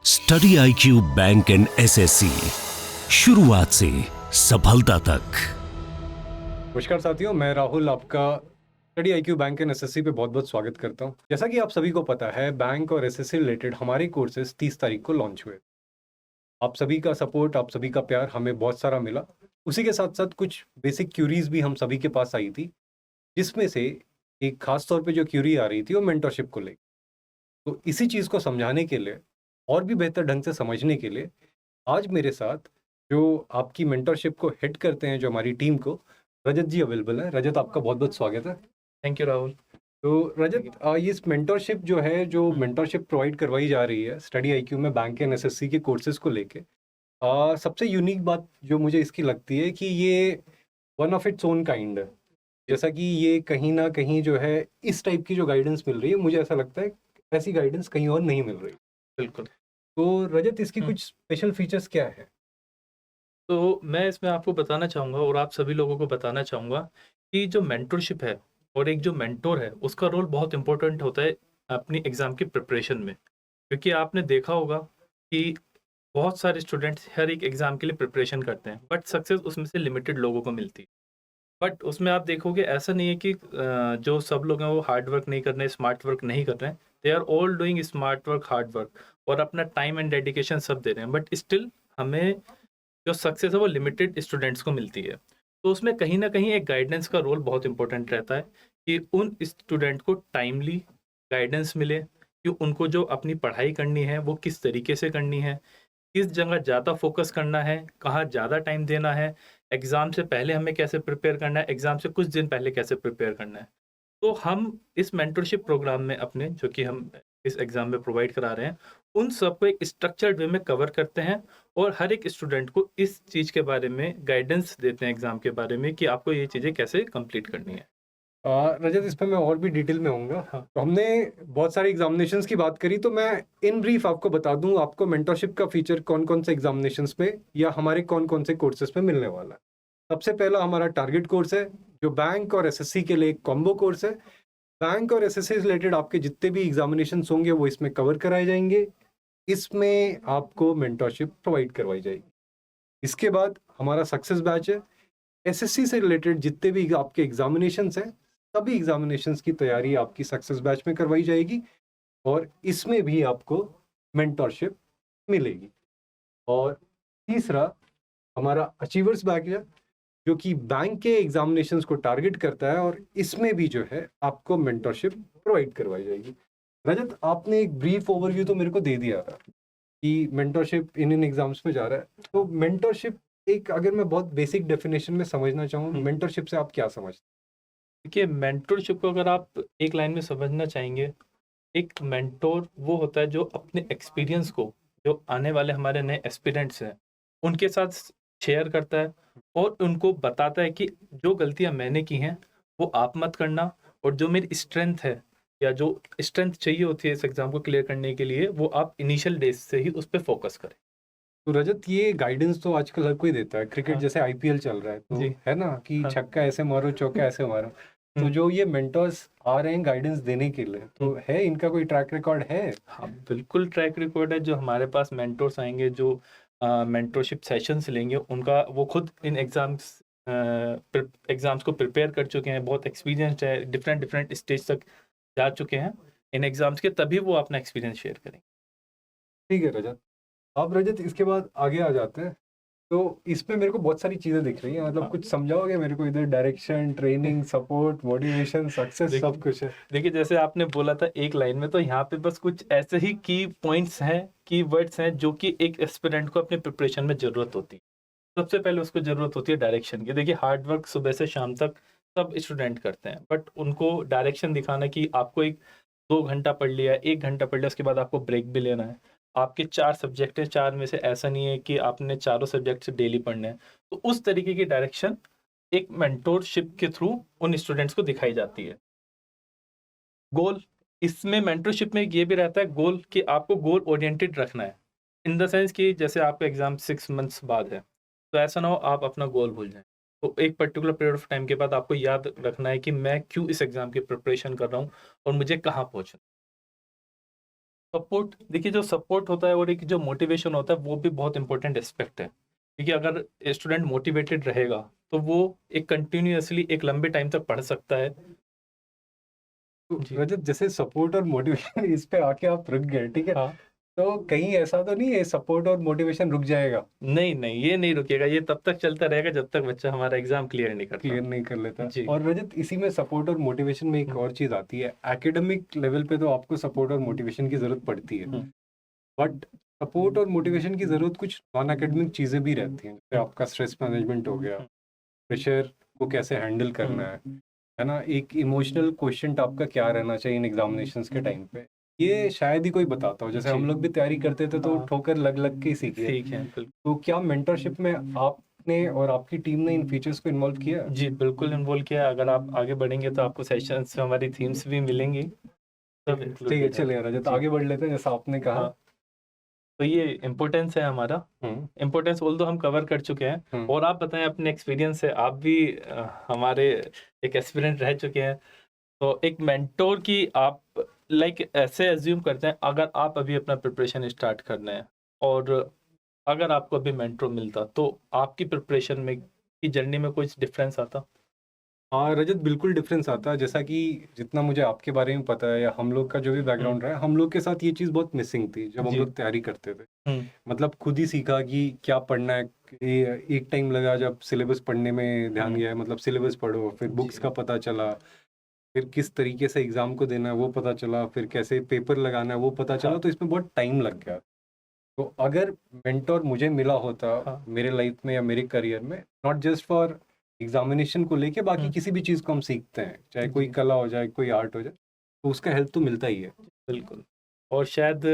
Study IQ bank and SSC, शुरुआत से सफलता तक। नमस्कार साथियों, मैं राहुल आपका study IQ bank and SSC पे बहुत बहुत स्वागत करता हूं। जैसा कि आप सभी को पता है, बैंक और SSC रिलेटेड हमारे कोर्सेज 30 तारीख को लॉन्च हुए। आप सभी का सपोर्ट, आप सभी का प्यार हमें बहुत सारा मिला। उसी के साथ साथ कुछ बेसिक क्यूरीज भी हम सभी के पास आई थी, जिसमें से एक खास तौर पे जो क्यूरी आ रही थी वो मेंटरशिप को लेकर। तो इसी चीज़ को समझाने के लिए और भी बेहतर ढंग से समझने के लिए आज मेरे साथ जो आपकी मेंटरशिप को हेड करते हैं, जो हमारी टीम को, रजत जी अवेलेबल है। रजत, आपका बहुत बहुत स्वागत है। Thank you Rahul. तो रजत, ये इस मेंटरशिप जो है, जो मेंटरशिप प्रोवाइड करवाई जा रही है स्टडी IQ में बैंक एंड SSC के कोर्सेज को लेके, सबसे यूनिक बात जो मुझे इसकी लगती है कि ये one of its own kind है। जैसा कि ये कहीं ना कहीं जो है इस टाइप की जो गाइडेंस मिल रही है, मुझे ऐसा लगता है ऐसी गाइडेंस कहीं और नहीं मिल रही। बिल्कुल। तो रजत, इसकी कुछ स्पेशल फीचर्स क्या है? तो मैं इसमें आपको बताना चाहूँगा और आप सभी लोगों को बताना चाहूँगा कि जो मेंटरशिप है और एक जो मेंटर है, उसका रोल बहुत इम्पोर्टेंट होता है अपनी एग्ज़ाम की प्रिपरेशन में। क्योंकि आपने देखा होगा कि बहुत सारे स्टूडेंट्स हर एक एग्ज़ाम के लिए प्रिपरेशन करते हैं, बट सक्सेस उसमें से लिमिटेड लोगों को मिलती है। बट उसमें आप देखोगे ऐसा नहीं है कि जो सब लोग हैं वो हार्ड वर्क नहीं कर रहे हैं, स्मार्ट वर्क नहीं कर रहे हैं। They are all doing smart work, hard work और अपना टाइम एंड डेडिकेशन सब दे रहे हैं, बट स्टिल हमें जो सक्सेस है वो लिमिटेड स्टूडेंट्स को मिलती है। तो उसमें कहीं न कहीं एक गाइडेंस का रोल बहुत इम्पोर्टेंट रहता है कि उन स्टूडेंट को टाइमली गाइडेंस मिले कि उनको जो अपनी पढ़ाई करनी है वो किस तरीके से करनी है, किस जगह ज़्यादा फोकस करना है, कहाँ ज़्यादा टाइम देना है, एग्ज़ाम से पहले हमें कैसे प्रिपेयर करना है, एग्ज़ाम से कुछ दिन पहले कैसे प्रिपेयर करना है। तो हम इस मेंटरशिप प्रोग्राम में अपने जो कि हम इस एग्ज़ाम में प्रोवाइड करा रहे हैं, उन सबको एक स्ट्रक्चर्ड वे में कवर करते हैं और हर एक स्टूडेंट को इस चीज़ के बारे में गाइडेंस देते हैं एग्ज़ाम के बारे में कि आपको ये चीज़ें कैसे कंप्लीट करनी है। रजत, इस पे मैं और भी डिटेल में आऊँगा। हाँ। तो हमने बहुत सारे एग्जामिनेशंस की बात करी, तो मैं इन ब्रीफ आपको बता दूँ आपको मेंटरशिप का फीचर कौन-कौन से एग्जामिनेशंस में या हमारे कौन-कौन से कोर्सेज में मिलने वाला है। सबसे पहला हमारा टारगेट कोर्स है, जो बैंक और SSC के लिए एक कॉम्बो कोर्स है। बैंक और SSC से रिलेटेड आपके जितने भी एग्जामिनेशंस होंगे वो इसमें कवर कराए जाएंगे। इसमें आपको मेंटरशिप प्रोवाइड करवाई जाएगी। इसके बाद हमारा सक्सेस बैच है। SSC से रिलेटेड जितने भी आपके एग्जामिनेशंस हैं, सभी एग्जामिनेशंस की तैयारी आपकी सक्सेस बैच में करवाई जाएगी और इसमें भी आपको मेंटरशिप मिलेगी। और तीसरा हमारा अचीवर्स बैच है, जो कि बैंक के एग्जामिनेशंस को टारगेट करता है और इसमें भी जो है आपको मेंटरशिप प्रोवाइड करवाई जाएगी। रजत, आपने एक ब्रीफ ओवरव्यू तो मेरे को दे दिया था कि मेंटरशिप इन एग्जाम्स में जा रहा है। तो मेंटरशिप, एक अगर मैं बहुत बेसिक डेफिनेशन में समझना चाहूँ, मेंटरशिप से आप क्या समझते देखिए, मेंटरशिप को अगर आप एक लाइन में समझना चाहेंगे, एक मेंटर वो होता है जो अपने एक्सपीरियंस को जो आने वाले हमारे नए एस्पिरेंट्स हैं, उनके साथ शेयर करता है और उनको बताता है कि जो गलतियाँ मैंने की हैं, वो आप मत करना और जो मेरी स्ट्रेंथ है या जो स्ट्रेंथ चाहिए होती है इस एग्ज़ाम को क्लियर करने के लिए, वो आप इनिशियल डेज़ से ही उस पे फ़ोकस करें। हो? तो रजत, ये गाइडेंस तो आजकल हर कोई देता है। क्रिकेट हाँ। जैसे IPL चल रहा है, तो जी। है ना कि हाँ। छक्का ऐसे मारो, चौका ऐसे मारो। तो हुँ। जो ये मेंटर्स आ रहे हैं गाइडेंस देने के लिए, तो है इनका कोई ट्रैक रिकॉर्ड है? हाँ, बिल्कुल ट्रैक रिकॉर्ड है। जो हमारे पास मेंटर्स आएँगे, जो मेंटरशिप सेशंस लेंगे, उनका वो खुद इन एग्ज़ाम्स को प्रिपेयर कर चुके हैं, बहुत एक्सपीरियंस्ड है, डिफरेंट स्टेज तक जा चुके हैं इन एग्ज़ाम्स के, तभी वो अपना एक्सपीरियंस शेयर करेंगे। ठीक है रजत। अब रजत, इसके बाद आगे आ जाते हैं। तो इसमें मेरे को बहुत सारी चीज़ें दिख रही हैं, मतलब हाँ। कुछ समझाओगे मेरे को? इधर direction, training, support, motivation, success, देखिए सब कुछ है। देखिए, जैसे आपने बोला था एक लाइन में, तो यहाँ पे बस कुछ ऐसे ही की पॉइंट्स हैं, की वर्ड्स हैं, जो कि एक एस्पिरेंट को अपने प्रिपरेशन में ज़रूरत होती है। सबसे पहले उसको ज़रूरत होती है डायरेक्शन की। देखिए, हार्ड वर्क सुबह से शाम तक सब स्टूडेंट करते हैं, बट उनको डायरेक्शन दिखाना कि आपको एक 2 घंटा पढ़ लिया, 1 घंटा पढ़ लिया, उसके बाद आपको ब्रेक भी लेना है। आपके 4 सब्जेक्ट हैं, 4 में से ऐसा नहीं है कि आपने चारों सब्जेक्ट्स डेली पढ़ने हैं। तो उस तरीके की डायरेक्शन एक मेंटरशिप के थ्रू उन स्टूडेंट्स को दिखाई जाती है। गोल, इसमें मेंटरशिप में ये भी रहता है गोल, कि आपको गोल ओरिएंटेड रखना है। इन द सेंस कि जैसे आपका एग्ज़ाम 6 मंथ्स बाद है, तो ऐसा ना हो आप अपना गोल भूल जाएँ। तो एक पर्टिकुलर पीरियड ऑफ टाइम के बाद आपको याद रखना है कि मैं क्यों इस एग्ज़ाम की प्रिपरेशन कर रहा हूँ और मुझे कहाँ पहुँचना है। सपोर्ट, देखिए जो सपोर्ट होता है और एक जो मोटिवेशन होता है वो भी बहुत इंपॉर्टेंट एस्पेक्ट है, क्योंकि अगर स्टूडेंट मोटिवेटेड रहेगा तो वो एक कंटिन्यूअसली एक लंबे टाइम तक पढ़ सकता है। तो जी। रजत, जैसे सपोर्ट और मोटिवेशन इस पे आके आप रुक गए, ठीक है, हाँ। तो कहीं ऐसा तो नहीं है सपोर्ट और मोटिवेशन रुक जाएगा, नहीं नहीं, ये नहीं रुकेगा, ये तब तक चलता रहेगा जब तक बच्चा हमारा एग्जाम क्लियर नहीं करता। क्लियर नहीं कर लेता? जी। और रजत, इसी में सपोर्ट और मोटिवेशन में एक और चीज आती है, एकेडमिक लेवल पे तो आपको सपोर्ट और मोटिवेशन की जरूरत पड़ती है, हम्म। बट सपोर्ट और मोटिवेशन की जरूरत कुछ नॉन एकेडमिक चीजें भी रहती हैं, जैसे आपका स्ट्रेस मैनेजमेंट हो गया, प्रेशर को कैसे हैंडल करना है ना, एक इमोशनल क्वेश्चन आपका क्या रहना चाहिए इन एग्जामिनेशंस के टाइम पे, ये शायद ही कोई बताता हो। जैसे जी। हम लोग भी तैयारी करते थे तो हाँ। ठोकर लग लग के ही सीखे। ठीक है, बिल्कुल। तो क्या मेंटरशिप में आपने और आपकी टीम ने इन फीचर्स को इन्वॉल्व किया? जी, बिल्कुल इन्वॉल्व किया है। अगर आप आगे बढ़ेंगे तो आपको सेशंस में हमारी थीम्स भी मिलेंगी, सब ठीक है, इंक्लूडेड है। चलिए रजत, जी। आगे बढ़ लेते हैं जैसा आपने कहा। हाँ, तो ये इम्पोर्टेंस है हमारा। हम्म, इम्पोर्टेंस ऑल्दो हम कवर कर चुके हैं, हम्म। और आप बताएं अपने एक्सपीरियंस से, आप भी हमारे एक एस्पिरेंट रह चुके हैं, तो एक मेंटोर की आप ऐसे एज्यूम करते हैं, अगर आप अभी अपना प्रिपरेशन स्टार्ट करना है और अगर आपको अभी मेंटोर मिलता तो आपकी प्रिपरेशन में की जर्नी में कुछ डिफरेंस आता? हाँ रजत, बिल्कुल डिफरेंस आता है। जैसा कि जितना मुझे आपके बारे में पता है या हम लोग का जो भी बैकग्राउंड रहा है, हम लोग के साथ ये चीज़ बहुत मिसिंग थी जब हम जी। लोग तैयारी करते थे। मतलब खुद ही सीखा कि क्या पढ़ना है। एक टाइम लगा जब सिलेबस पढ़ने में ध्यान गया, मतलब सिलेबस पढ़ो, फिर बुक्स जी। का पता चला, फिर किस तरीके से एग्जाम को देना है वो पता चला, फिर कैसे पेपर लगाना है वो पता चला। हाँ। तो इसमें बहुत टाइम लग गया। तो अगर मेंटोर मुझे मिला होता हाँ। मेरे लाइफ में या मेरे करियर में, नॉट जस्ट फॉर एग्जामिनेशन को लेके, बाकी किसी भी चीज़ को हम सीखते हैं, चाहे कोई जी। कला हो जाए, कोई आर्ट हो जाए, तो उसका हेल्प तो मिलता ही है। बिल्कुल। और शायद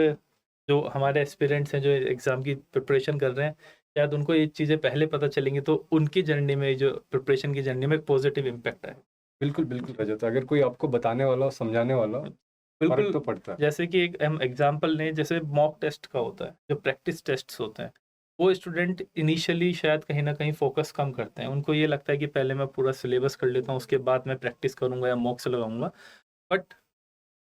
जो हमारे एस्पिरेंट्स हैं जो एग्ज़ाम की प्रिपरेशन कर रहे हैं, शायद उनको ये चीज़ें पहले पता चलेंगी तो उनकी जर्नी में, जो प्रिपरेशन की जर्नी में, एक पॉजिटिव इम्पैक्ट आए। बिल्कुल बिल्कुल रजत, अगर कोई आपको बताने वाला हो, समझाने वाला हो, फर्क बिल्कुल। तो पड़ता है। जैसे कि एक हम एग्जांपल लें, जैसे मॉक टेस्ट का होता है, जो प्रैक्टिस टेस्ट्स होते हैं, वो स्टूडेंट इनिशियली शायद कहीं न कहीं फ़ोकस कम करते हैं। उनको ये लगता है कि पहले मैं पूरा सिलेबस कर लेता हूँ, उसके बाद मैं प्रैक्टिस करूँगा या मॉक्स लगाऊँगा। But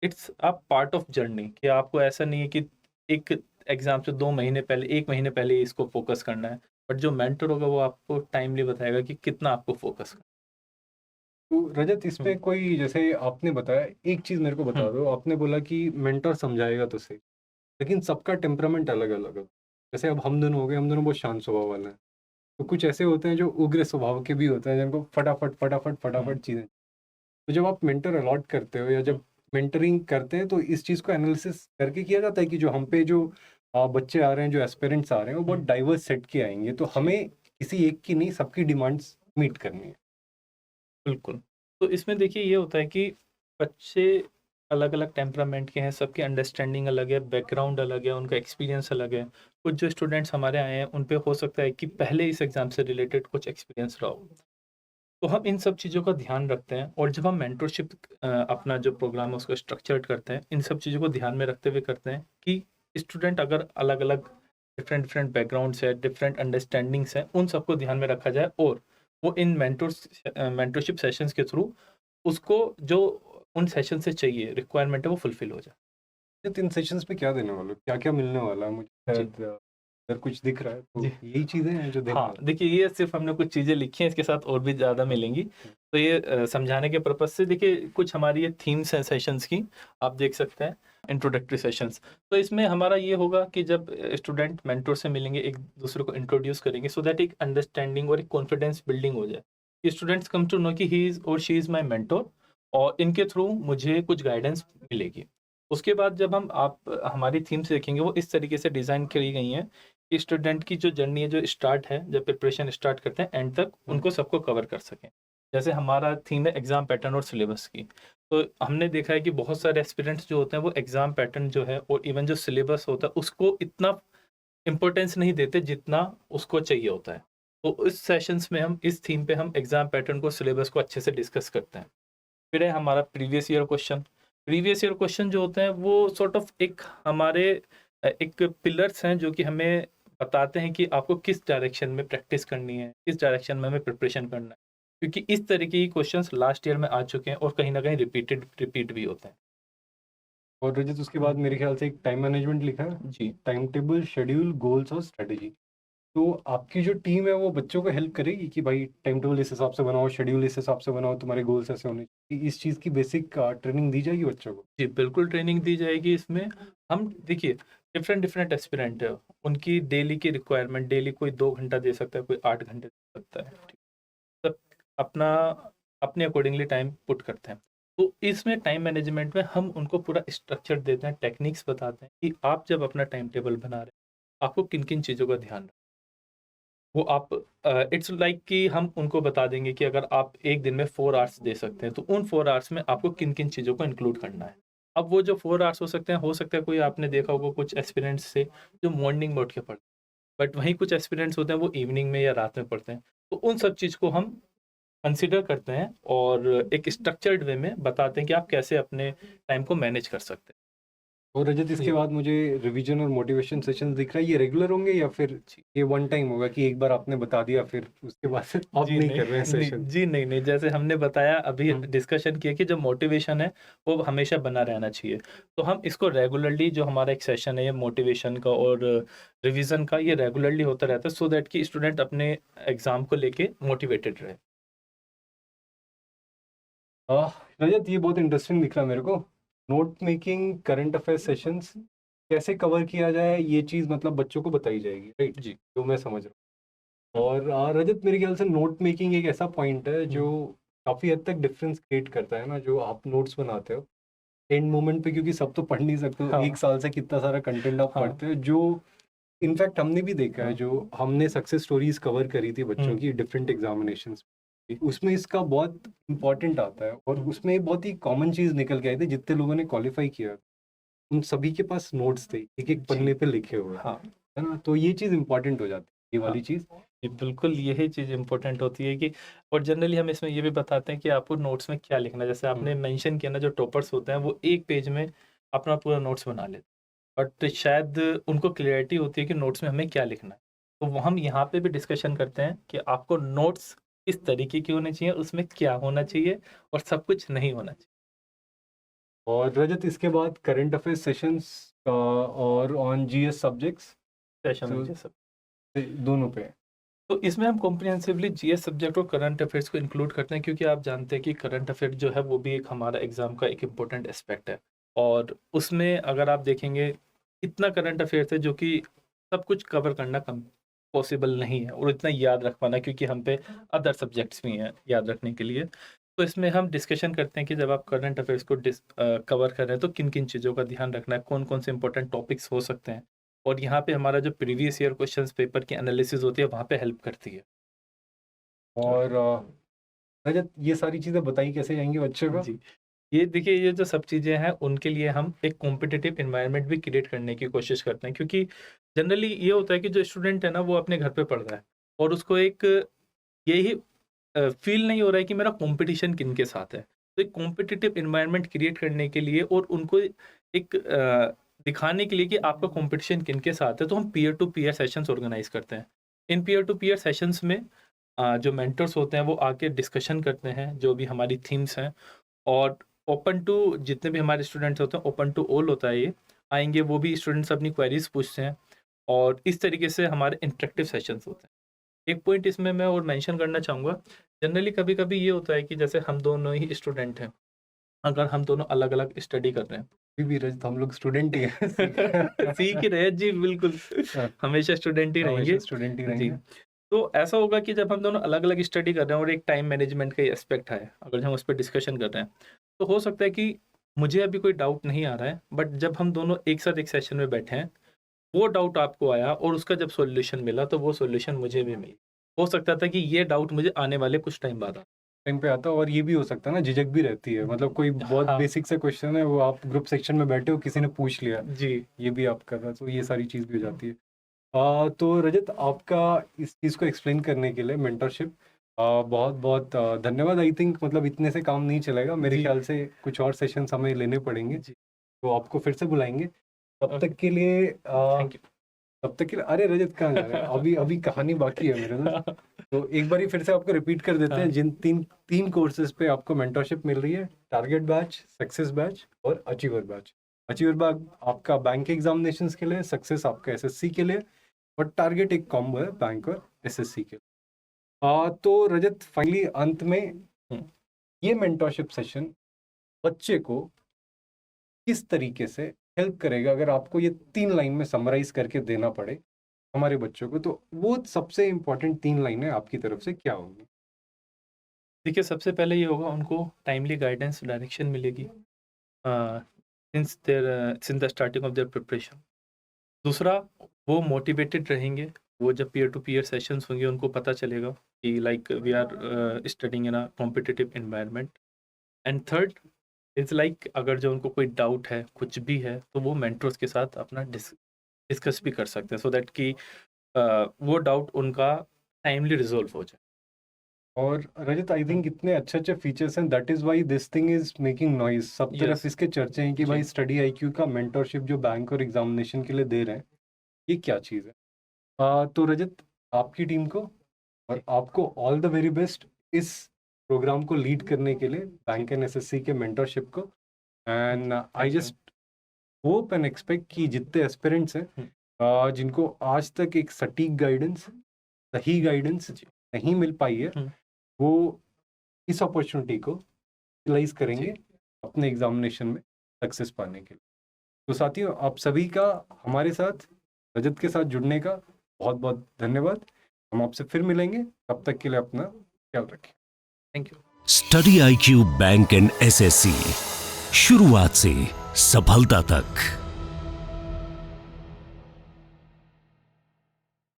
it's a part of journey, कि आपको ऐसा नहीं है कि एक एग्ज़ाम से 2 महीने पहले, 1 महीने पहले ही इसको फ़ोकस करना है। बट जो मेंटर होगा वो आपको टाइमली बताएगा कि कितना आपको फ़ोकस करना तो रजत, है। इसमें कोई, जैसे आपने बताया, एक चीज़ मेरे को बता हुँ। दो, आपने बोला कि मेंटर समझाएगा तो सही, लेकिन सबका टेम्परामेंट अलग अलग है। जैसे अब हम दोनों हो गए, हम दोनों बहुत शांत स्वभाव वाले हैं। तो कुछ ऐसे होते हैं जो उग्र स्वभाव के भी होते हैं, जिनको फटाफट फटाफट फटाफट चीज़ें। तो जब आप मेंटर अलॉट करते हो या जब मेंटरिंग करते हैं, तो इस चीज़ को एनालिसिस करके किया जाता है कि जो हम पे जो बच्चे आ रहे हैं, जो एस्पिरेंट्स आ रहे हैं, वो बहुत डाइवर्स सेट के आएंगे, तो हमें किसी एक की नहीं, सबकी डिमांड्स मीट करनी है। बिल्कुल। तो इसमें देखिए ये होता है कि बच्चे अलग-अलग टेम्परामेंट के हैं, सबकी अंडरस्टैंडिंग अलग है, बैकग्राउंड अलग है, उनका एक्सपीरियंस अलग है। कुछ जो स्टूडेंट्स हमारे आए हैं, उन पे हो सकता है कि पहले इस एग्ज़ाम से रिलेटेड कुछ एक्सपीरियंस रहा हो। तो हम इन सब चीज़ों का ध्यान रखते हैं, और जब हम मेंटरशिप अपना जो प्रोग्राम है उसको स्ट्रक्चर्ड करते हैं, इन सब चीज़ों को ध्यान में रखते हुए करते हैं कि स्टूडेंट अगर अलग-अलग डिफरेंट बैकग्राउंड से, डिफरेंट अंडरस्टैंडिंग्स हैं, उन सबको ध्यान में रखा जाए, और वो इन मेंटरशिप सेशंस के थ्रू उसको जो उन सेशन से चाहिए, रिक्वायरमेंट है, वो फुलफिल हो जाए। तो इन सेशंस में क्या देने वाले हो, क्या क्या मिलने वाला है? मुझे जी। शायद अगर कुछ दिख रहा है तो जी। यही चीज़ें हैं जो देने हाँ, वाले देखिए ये सिर्फ़ हमने कुछ चीज़ें लिखी हैं, इसके साथ और भी ज़्यादा मिलेंगी। तो ये समझाने के पर्पज़ से देखिए कुछ हमारी ये थीम्स हैं सेशंस की, आप देख सकते हैं, इंट्रोडक्टरी सेशंस। तो इसमें हमारा ये होगा कि जब स्टूडेंट मेंटर से मिलेंगे, एक दूसरे को इंट्रोड्यूस करेंगे, सो दैट एक अंडरस्टैंडिंग और एक कॉन्फिडेंस बिल्डिंग हो जाए। कि स्टूडेंट्स कम टू नो कि ही इज़ और शी इज़ माय मेंटर, और इनके थ्रू मुझे कुछ गाइडेंस मिलेगी। उसके बाद जब हम आप हमारी थीम्स देखेंगे, वो इस तरीके से डिज़ाइन करी गई हैं कि स्टूडेंट की जो जर्नी है, जो स्टार्ट है, जब प्रिपरेशन स्टार्ट करते हैं, एंड तक उनको सबको कवर कर सकें। जैसे हमारा थीम है एग्ज़ाम पैटर्न और सिलेबस की। तो हमने देखा है कि बहुत सारे एस्पिरेंट्स जो होते हैं, वो एग्ज़ाम पैटर्न जो है और इवन जो सिलेबस होता है, उसको इतना इम्पोर्टेंस नहीं देते जितना उसको चाहिए होता है। तो इस सेशंस में हम इस थीम पे हम एग्ज़ाम पैटर्न को, सिलेबस को अच्छे से डिस्कस करते हैं। फिर है हमारा previous year question. Previous year question जो होते हैं, वो सॉर्ट ऑफ एक हमारे एक पिलर्स हैं जो कि हमें बताते हैं कि आपको किस डायरेक्शन में प्रैक्टिस करनी है, किस डायरेक्शन में हमें प्रिपरेशन करना है। क्योंकि इस तरीके के क्वेश्चंस लास्ट ईयर में आ चुके हैं और कहीं न कहीं रिपीट भी होते हैं। और रजत उसके बाद मेरे ख्याल से एक टाइम मैनेजमेंट लिखा है, जी। टाइम टेबल, शेड्यूल, गोल्स और स्ट्रेटेजी। तो आपकी जो टीम है वो बच्चों को हेल्प करेगी कि भाई टाइम टेबल इस हिसाब से बनाओ, शेड्यूल इस हिसाब से बनाओ, तुम्हारे गोल्स ऐसे होने चाहिए। इस चीज़ की बेसिक ट्रेनिंग दी जाएगी बच्चों को। जी, बिल्कुल ट्रेनिंग दी जाएगी इसमें। हम देखिए डिफरेंट एस्पिरेंट है, उनकी डेली की रिक्वायरमेंट, डेली कोई 2 घंटा दे सकता है, कोई 8 घंटे दे सकता है। ठीक, सब अपना अपने अकॉर्डिंगली टाइम पुट करते हैं। तो इसमें टाइम मैनेजमेंट में हम उनको पूरा स्ट्रक्चर देते हैं, टेक्निक्स बताते हैं कि आप जब अपना टाइम टेबल बना रहे हैं, आपको किन-किन चीज़ों का ध्यान रखना है। वो आप इट्स लाइक कि हम उनको बता देंगे कि अगर आप एक दिन में 4 आवर्स दे सकते हैं, तो उन 4 आवर्स में आपको किन-किन चीज़ों को इंक्लूड करना है। अब वो जो 4 आवर्स हो सकता है कोई आपने देखा होगा कुछ एस्पिरेंट्स से जो मॉर्निंग में उठ के पढ़ते हैं, बट वहीं कुछ एस्पिरेंट्स होते हैं वो इवनिंग में या रात में पढ़ते हैं। तो उन सब चीज़ को हम कंसीडर करते हैं और एक स्ट्रक्चर्ड वे में बताते हैं कि आप कैसे अपने टाइम को मैनेज कर सकते हैं। और रजत इसके जी। बाद मुझे रिवीजन और मोटिवेशन सेशन दिख रहा है, ये रेगुलर होंगे या फिर ये वन टाइम होगा कि एक बार आपने बता दिया फिर उसके बाद से आप जी नहीं कर रहे हैं नहीं, सेशन? जी नहीं, जैसे हमने बताया अभी हम्म। डिस्कशन किया कि जो मोटिवेशन है वो हमेशा बना रहना चाहिए। तो हम इसको रेगुलरली जो हमारा एक सेशन है ये मोटिवेशन का और रिवीजन का, ये रेगुलरली होता रहता है सो दैट कि स्टूडेंट अपने एग्जाम को लेके मोटिवेटेड रहे। रजत ये बहुत इंटरेस्टिंग दिख रहा है मेरे को। Note making, current affair sessions कैसे कवर किया जाए, ये चीज़ मतलब बच्चों को बताई जाएगी, राइट? जी। जो मैं समझ रहा हूँ। और रजत मेरे ख्याल से नोट मेकिंग एक ऐसा पॉइंट है जो काफ़ी हद तक डिफरेंस क्रिएट करता है ना, जो आप नोट्स बनाते हो एंड मोमेंट पे, क्योंकि सब तो पढ़ नहीं सकते हो। हाँ। एक साल से कितना सारा कंटेंट आप हाँ। पढ़ते हो, जो इनफैक्ट हमने भी देखा है, हाँ। जो हमने सक्सेस स्टोरीज कवर करी थी बच्चों हम्म। की डिफरेंट एग्जामिनेशंस, उसमें इसका बहुत इम्पोर्टेंट आता है। और उसमें बहुत ही कॉमन चीज़ निकल के आई थी, जितने लोगों ने क्वालिफाई किया उन सभी के पास नोट्स थे, एक एक पन्ने पे लिखे हुए, हाँ। है ना? तो ये चीज़ इम्पोर्टेंट हो जाती है, ये वाली चीज़। ये बिल्कुल यही चीज़ इम्पोर्टेंट होती है कि और जनरली हम इसमें ये भी बताते हैं कि आपको नोट्स में क्या लिखना है। जैसे आपने मेंशन किया ना, जो टॉपर्स होते हैं वो एक पेज में अपना पूरा नोट्स बना लेते हैं, बट शायद उनको क्लियरिटी होती है कि नोट्स में हमें क्या लिखना है। तो वो हम यहाँ पे भी डिस्कशन करते हैं कि आपको नोट्स किस तरीके के होने चाहिए, उसमें क्या होना चाहिए और सब कुछ नहीं होना चाहिए। और रजत इसके बाद करंट अफेयर सेशंस और ऑन जीएस सब्जेक्ट्स सेशन तो में ये सब। दोनों पे। तो इसमें हम कॉम्प्रिहेंसिवली जीएस सब्जेक्ट और करंट अफेयर्स को इंक्लूड करते हैं, क्योंकि आप जानते हैं कि करंट अफेयर जो है वो भी एक हमारा एग्जाम का एक इम्पोर्टेंट एस्पेक्ट है। और उसमें अगर आप देखेंगे इतना करंट अफेयर्स है जो कि सब कुछ कवर करना कम पॉसिबल नहीं है और इतना याद रख पाना, क्योंकि हम पे अदर सब्जेक्ट्स भी हैं याद रखने के लिए। तो इसमें हम डिस्कशन करते हैं कि जब आप करंट अफेयर्स को कवर कर रहे हैं तो किन किन चीज़ों का ध्यान रखना है, कौन कौन से इंपॉर्टेंट टॉपिक्स हो सकते हैं। और यहाँ पे हमारा जो प्रीवियस ईयर क्वेश्चंस पेपर की एनालिसिस होती है वहाँ पे हेल्प करती है। और रजत ये सारी चीज़ें बताई कैसे जाएंगी बच्चों को? जी, ये देखिए ये जो सब चीज़ें हैं उनके लिए हम एक कॉम्पिटिटिव एनवायरनमेंट भी क्रिएट करने की कोशिश करते हैं, क्योंकि जनरली ये होता है कि जो स्टूडेंट है ना वो अपने घर पे पढ़ रहा है और उसको एक यही फील नहीं हो रहा है कि मेरा कंपटीशन किनके साथ है। तो एक कॉम्पिटिटिव एनवायरनमेंट क्रिएट करने के लिए और उनको एक दिखाने के लिए कि आपका कंपटीशन किनके साथ है, तो हम peer to peer sessions organise करते हैं। इन पीयर टू पीयर सेशंस में जो मेंटर्स होते हैं वो आके डिस्कशन करते हैं जो भी हमारी थीम्स हैं, और ओपन टू जितने भी हमारे स्टूडेंट्स होते हैं, ओपन टू ऑल होता है ये, आएँगे वो भी स्टूडेंट्स अपनी क्वेरीज पूछते हैं और इस तरीके से हमारे इंटरेक्टिव सेशंस होते हैं। एक पॉइंट इसमें मैं और मेंशन करना चाहूँगा, जनरली कभी-कभी ये होता है कि जैसे हम दोनों ही स्टूडेंट हैं, अगर हम दोनों अलग-अलग स्टडी कर रहे हैं अभी भी रजत हम लोग स्टूडेंट ही हैं। सीख ही रहे हैं जी, बिल्कुल हाँ। हमेशा स्टूडेंट ही रहेंगे। स्टूडेंट ही जी, रहेंगे। तो ऐसा होगा कि जब हम दोनों अलग-अलग स्टडी कर रहे हैं और एक टाइम मैनेजमेंट का एस्पेक्ट है, अगर हम उस पे डिस्कशन कर रहे हैं, तो हो सकता है कि मुझे अभी कोई डाउट नहीं आ रहा है, बट जब हम दोनों एक साथ एक सेशन में बैठे हैं, वो डाउट आपको आया और उसका जब सॉल्यूशन मिला, तो वो सॉल्यूशन मुझे भी मिली। हो सकता था कि ये डाउट मुझे आने वाले कुछ टाइम बाद टाइम पे आता है। और ये भी हो सकता है ना, झिझक भी रहती है, मतलब कोई बहुत हाँ। बेसिक सा क्वेश्चन है, वो आप ग्रुप सेक्शन में बैठे हो, किसी ने पूछ लिया, जी। ये भी आप कर रहा, तो ये सारी चीज़ भी हो जाती है। तो रजत आपका इस चीज़ को एक्सप्लेन करने के लिए मेंटरशिप बहुत बहुत धन्यवाद। आई थिंक मतलब इतने से काम नहीं चलेगा, मेरे जी। ख्याल से कुछ और सेशंस हमें लेने पड़ेंगे, जी। तो आपको फिर से बुलाएंगे। तब ओके। तक के लिए थैंक यू। तब तक के लिए अरे रजत कहाँ जा रहे हैं, अभी अभी कहानी बाकी है मेरे दोस्त। तो एक बार फिर से आपको रिपीट कर देते हैं हाँ। जिन तीन कोर्सेज पे आपको मेंटरशिप मिल रही है: टारगेट बैच, सक्सेस बैच और अचीवर बैच। अचीवर बैग आपका बैंक एग्जामिनेशंस के लिए, सक्सेस आपका एसएससी के लिए, और टारगेट एक कॉम्बो है बैंक और एसएससी के लिए। तो रजत फाइनली अंत में ये मेंटरशिप सेशन बच्चे को किस तरीके से हेल्प करेगा, अगर आपको ये 3 लाइन में समराइज करके देना पड़े हमारे बच्चों को, तो वो सबसे इम्पोर्टेंट 3 लाइनें आपकी तरफ से क्या होंगी? देखिए, सबसे पहले ये होगा, उनको टाइमली गाइडेंस, डायरेक्शन मिलेगी since the starting of their preparation. दूसरा, वो मोटिवेटेड रहेंगे। वो जब पीयर टू पीयर सेशंस होंगे, उनको पता चलेगा कि like we are studying in a competitive environment. And third is like, अगर जो उनको कोई डाउट है, कुछ भी है, तो वो मेंटर्स के साथ अपना डिस्कस भी कर सकते हैं, सो दैट कि वो डाउट उनका टाइमली रिजोल्व हो जाए। और रजत आई थिंक इतने अच्छे अच्छे फीचर्स हैं, that is why this thing is making noise. सब तरफ Yes. इसके चर्चे हैं कि जी। भाई स्टडी आईक्यू का मेंटरशिप जो बैंक और एग्जामिनेशन के लिए दे रहे हैं, ये क्या चीज़ है। तो रजत, आपकी टीम को और आपको ऑल द वेरी बेस्ट इस प्रोग्राम को लीड करने के लिए, बैंक एंड एसएससी के मेंटरशिप को। And I you. Just hope and expect कि जितने एस्पिरेंट्स हैं जिनको आज तक एक सटीक गाइडेंस, सही गाइडेंस जी। नहीं मिल पाई है, वो इस अपॉर्चुनिटी को यूटिलाइज करेंगे अपने एग्जामिनेशन में सक्सेस पाने के लिए। तो साथियों, आप सभी का हमारे साथ, रजत के साथ जुड़ने का बहुत बहुत धन्यवाद। हम आपसे फिर मिलेंगे, तब तक के लिए अपना ख्याल रखें। Thank you. Study IQ bank and SSC, शुरुआत से सफलता तक।